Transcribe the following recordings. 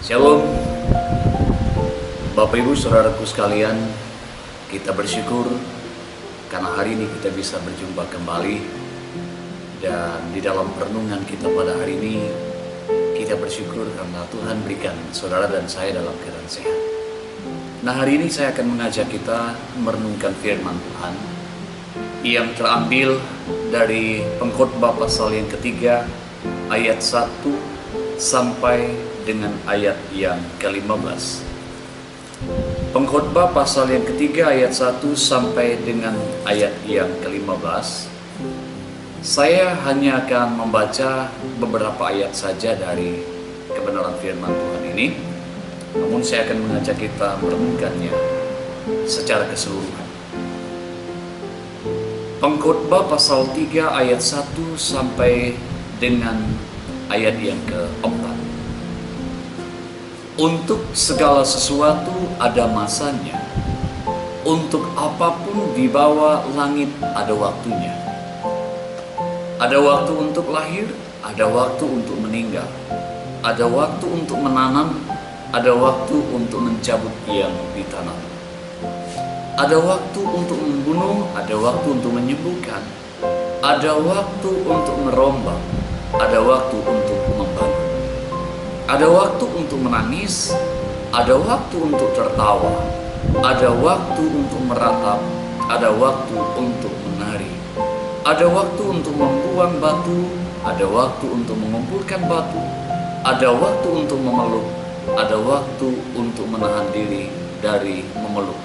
Shalom, Bapak Ibu Saudaraku sekalian, kita bersyukur karena hari ini kita bisa berjumpa kembali. Dan di dalam perenungan kita pada hari ini, kita bersyukur karena Tuhan berikan saudara dan saya dalam keadaan sehat. Nah, hari ini saya akan mengajak kita merenungkan firman Tuhan yang terambil dari Pengkhotbah pasal yang ketiga ayat 1 sampai dengan ayat yang ke-15. Pengkhotbah pasal yang ketiga ayat 1 sampai dengan ayat yang ke-15. Saya hanya akan membaca beberapa ayat saja dari kebenaran firman Tuhan ini. Namun saya akan mengajak kita merenungkannya secara keseluruhan. Pengkhotbah pasal 3 ayat 1 sampai dengan ayat yang ke-4. Untuk segala sesuatu ada masanya. Untuk apapun di bawah langit ada waktunya. Ada waktu untuk lahir, ada waktu untuk meninggal. Ada waktu untuk menanam, ada waktu untuk mencabut yang ditanam. Ada waktu untuk membunuh, ada waktu untuk menyembuhkan. Ada waktu untuk merombak, ada waktu untuk membangun. Ada waktu untuk menangis, ada waktu untuk tertawa, ada waktu untuk meratap, ada waktu untuk menari. Ada waktu untuk membuang batu, ada waktu untuk mengumpulkan batu, ada waktu untuk memeluk, ada waktu untuk menahan diri dari memeluk.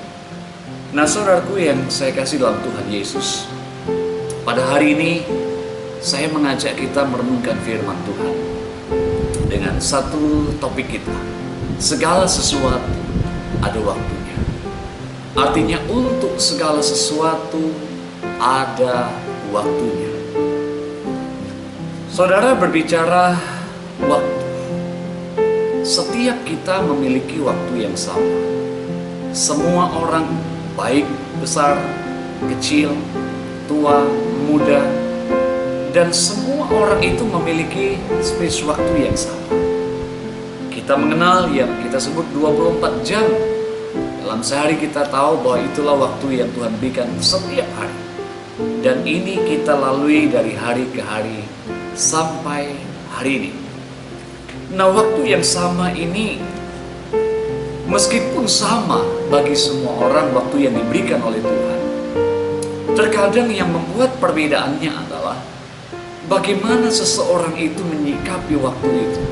Nah, saudaraku yang saya kasih dalam Tuhan Yesus, pada hari ini saya mengajak kita merenungkan firman Tuhan dengan satu topik kita. Segala sesuatu ada waktunya. Artinya untuk segala sesuatu ada waktunya. Saudara berbicara waktu. Setiap kita memiliki waktu yang sama. Semua orang, baik besar, kecil, tua, muda, dan semua orang itu memiliki space waktu yang sama. Kita mengenal yang kita sebut 24 jam. Dalam sehari kita tahu bahwa itulah waktu yang Tuhan berikan setiap hari. Dan ini kita lalui dari hari ke hari sampai hari ini. Nah, waktu yang sama ini meskipun sama bagi semua orang waktu yang diberikan oleh Tuhan, terkadang yang membuat perbedaannya adalah bagaimana seseorang itu menyikapi waktu itu.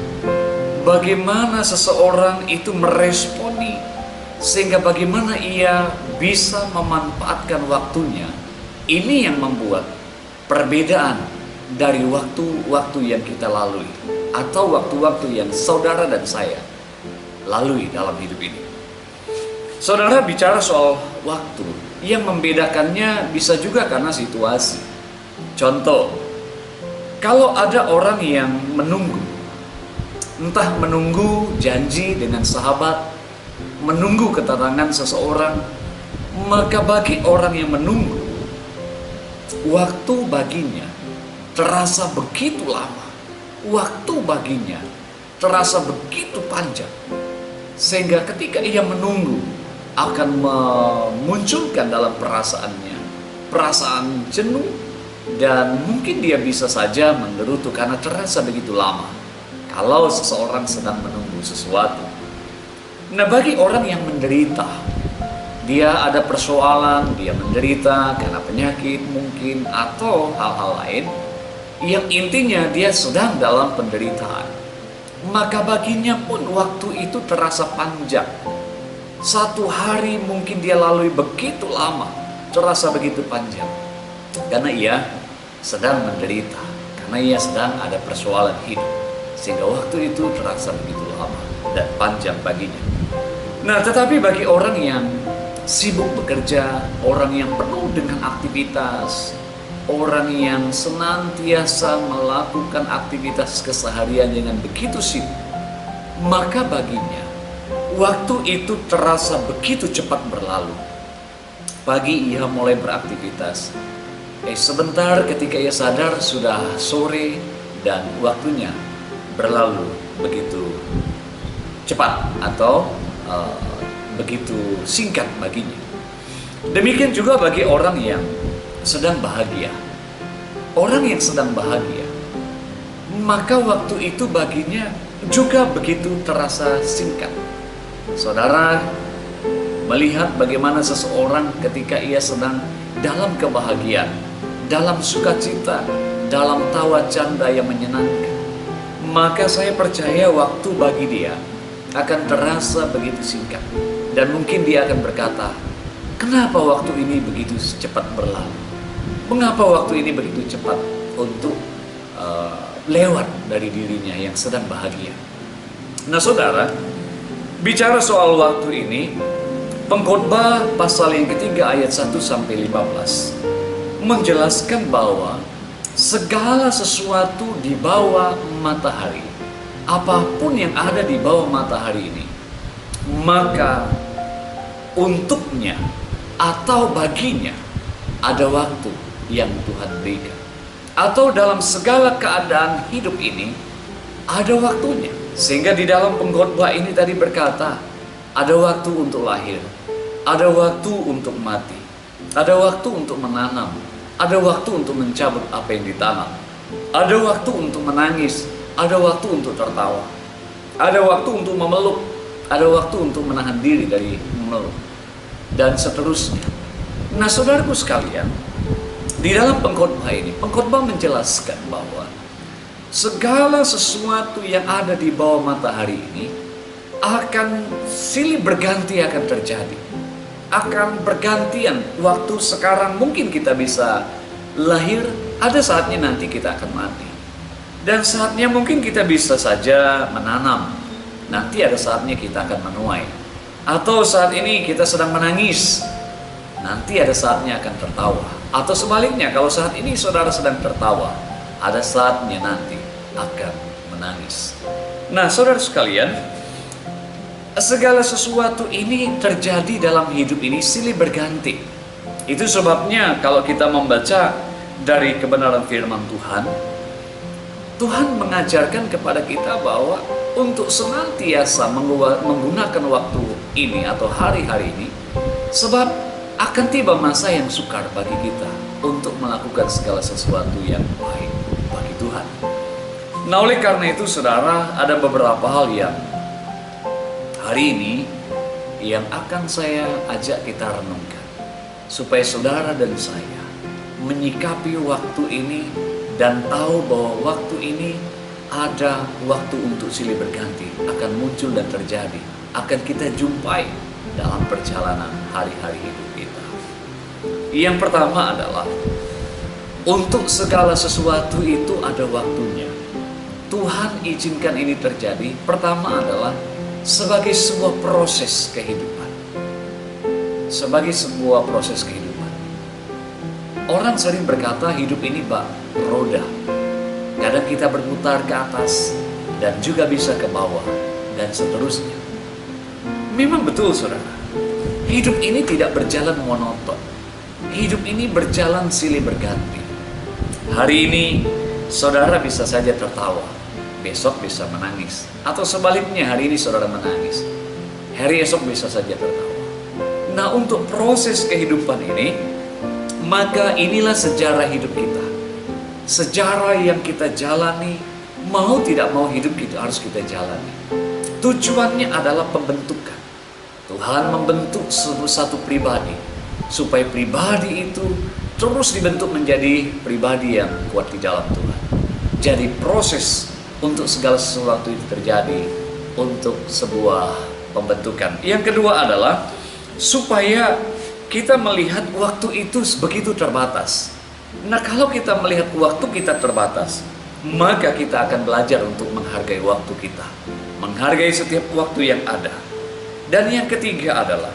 Bagaimana seseorang itu meresponi, sehingga bagaimana ia bisa memanfaatkan waktunya. Ini yang membuat perbedaan dari waktu-waktu yang kita lalui, atau waktu-waktu yang saudara dan saya lalui dalam hidup ini. Saudara bicara soal waktu, yang membedakannya bisa juga karena situasi. Contoh, kalau ada orang yang menunggu, entah menunggu janji dengan sahabat, menunggu kedatangan seseorang, maka bagi orang yang menunggu, waktu baginya terasa begitu lama. Waktu baginya terasa begitu panjang. Sehingga ketika ia menunggu, akan memunculkan dalam perasaannya perasaan jenuh, dan mungkin dia bisa saja menggerutu karena terasa begitu lama kalau seseorang sedang menunggu sesuatu. Nah, bagi orang yang menderita, dia ada persoalan, dia menderita karena penyakit mungkin atau hal-hal lain, yang intinya dia sedang dalam penderitaan, maka baginya pun waktu itu terasa panjang. Satu hari mungkin dia lalui begitu lama, terasa begitu panjang, karena ia sedang menderita, karena ia sedang ada persoalan hidup, sehingga waktu itu terasa begitu lama dan panjang baginya. Nah, tetapi bagi orang yang sibuk bekerja, orang yang penuh dengan aktivitas, orang yang senantiasa melakukan aktivitas keseharian dengan begitu sibuk, maka baginya waktu itu terasa begitu cepat berlalu. Pagi ia mulai beraktivitas, sebentar ketika ia sadar sudah sore dan waktunya berlalu begitu cepat atau begitu singkat baginya. Demikian juga bagi orang yang sedang bahagia. Orang yang sedang bahagia, maka waktu itu baginya juga begitu terasa singkat. Saudara melihat bagaimana seseorang ketika ia sedang dalam kebahagiaan, dalam sukacita, dalam tawa canda yang menyenangkan, maka saya percaya waktu bagi dia akan terasa begitu singkat. Dan mungkin dia akan berkata, kenapa waktu ini begitu cepat berlalu? Mengapa waktu ini begitu cepat untuk lewat dari dirinya yang sedang bahagia? Nah saudara, bicara soal waktu ini, Pengkhotbah pasal yang ketiga ayat 1-15 menjelaskan bahwa segala sesuatu di bawah matahari, apapun yang ada di bawah matahari ini, maka untuknya atau baginya ada waktu yang Tuhan berikan. Atau dalam segala keadaan hidup ini ada waktunya. Sehingga di dalam pengkhotbah ini tadi berkata, ada waktu untuk lahir, ada waktu untuk mati, ada waktu untuk menanam, ada waktu untuk mencabut apa yang ditanam, ada waktu untuk menangis, ada waktu untuk tertawa, ada waktu untuk memeluk, ada waktu untuk menahan diri dari memeluk, dan seterusnya. Nah saudaraku sekalian, di dalam pengkhotbah ini, pengkhotbah menjelaskan bahwa segala sesuatu yang ada di bawah matahari ini akan silih berganti akan terjadi. Akan bergantian waktu. Sekarang mungkin kita bisa lahir, ada saatnya nanti kita akan mati. Dan saatnya mungkin kita bisa saja menanam, nanti ada saatnya kita akan menuai. Atau saat ini kita sedang menangis, nanti ada saatnya akan tertawa. Atau sebaliknya, kalau saat ini saudara sedang tertawa, ada saatnya nanti akan menangis. Nah saudara sekalian, segala sesuatu ini terjadi dalam hidup ini silih berganti. Itu sebabnya kalau kita membaca dari kebenaran firman Tuhan, Tuhan mengajarkan kepada kita bahwa untuk senantiasa menggunakan waktu ini atau hari-hari ini, sebab akan tiba masa yang sukar bagi kita untuk melakukan segala sesuatu yang baik bagi Tuhan. Nah oleh karena itu saudara, ada beberapa hal yang hari ini yang akan saya ajak kita renungkan, supaya saudara dan saya menyikapi waktu ini dan tahu bahwa waktu ini ada waktu untuk silih berganti, akan muncul dan terjadi, akan kita jumpai dalam perjalanan hari-hari hidup kita. Yang pertama adalah, untuk segala sesuatu itu ada waktunya. Tuhan izinkan ini terjadi, pertama adalah sebagai sebuah proses kehidupan. Sebagai sebuah proses kehidupan. Orang sering berkata hidup ini bak roda. Kadang kita berputar ke atas dan juga bisa ke bawah dan seterusnya. Memang betul saudara, hidup ini tidak berjalan monoton. Hidup ini berjalan silih berganti. Hari ini saudara bisa saja tertawa, besok bisa menangis. Atau sebaliknya, hari ini saudara menangis, hari esok bisa saja tertawa. Nah untuk proses kehidupan ini, maka inilah sejarah hidup kita. Sejarah yang kita jalani, mau tidak mau hidup kita harus kita jalani. Tujuannya adalah pembentukan. Tuhan membentuk satu pribadi, supaya pribadi itu terus dibentuk menjadi pribadi yang kuat di dalam Tuhan. Jadi proses untuk segala sesuatu itu terjadi untuk sebuah pembentukan. Yang kedua adalah supaya kita melihat waktu itu begitu terbatas. Nah kalau kita melihat waktu kita terbatas, maka kita akan belajar untuk menghargai waktu kita, menghargai setiap waktu yang ada. Dan yang ketiga adalah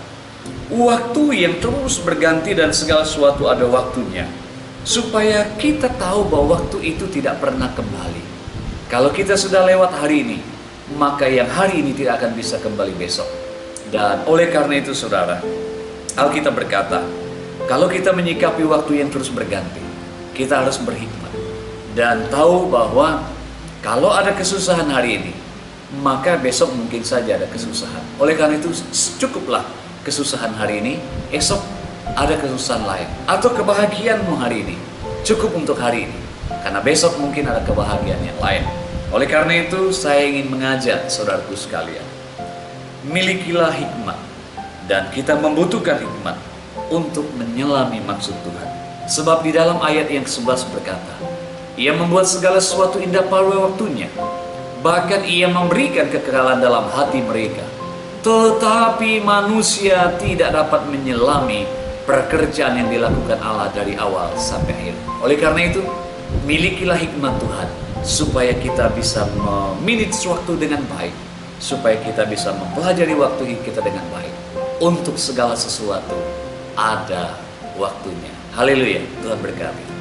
waktu yang terus berganti dan segala sesuatu ada waktunya, supaya kita tahu bahwa waktu itu tidak pernah kembali. Kalau kita sudah lewat hari ini, maka yang hari ini tidak akan bisa kembali besok. Dan oleh karena itu saudara, Alkitab berkata, kalau kita menyikapi waktu yang terus berganti, kita harus berhikmat dan tahu bahwa kalau ada kesusahan hari ini, maka besok mungkin saja ada kesusahan. Oleh karena itu, cukuplah kesusahan hari ini, esok ada kesusahan lain. Atau kebahagiaanmu hari ini, cukup untuk hari ini. Karena besok mungkin ada kebahagiaan yang lain. Oleh karena itu, saya ingin mengajak saudaraku sekalian, milikilah hikmat. Dan kita membutuhkan hikmat untuk menyelami maksud Tuhan. Sebab di dalam ayat yang ke-11 berkata, Ia membuat segala sesuatu indah pada waktunya. Bahkan Ia memberikan kekekalan dalam hati mereka. Tetapi manusia tidak dapat menyelami pekerjaan yang dilakukan Allah dari awal sampai akhir. Oleh karena itu, milikilah hikmat Tuhan, supaya kita bisa memanage waktu dengan baik, supaya kita bisa mempelajari waktu kita dengan baik. Untuk segala sesuatu ada waktunya. Haleluya, Tuhan berkati.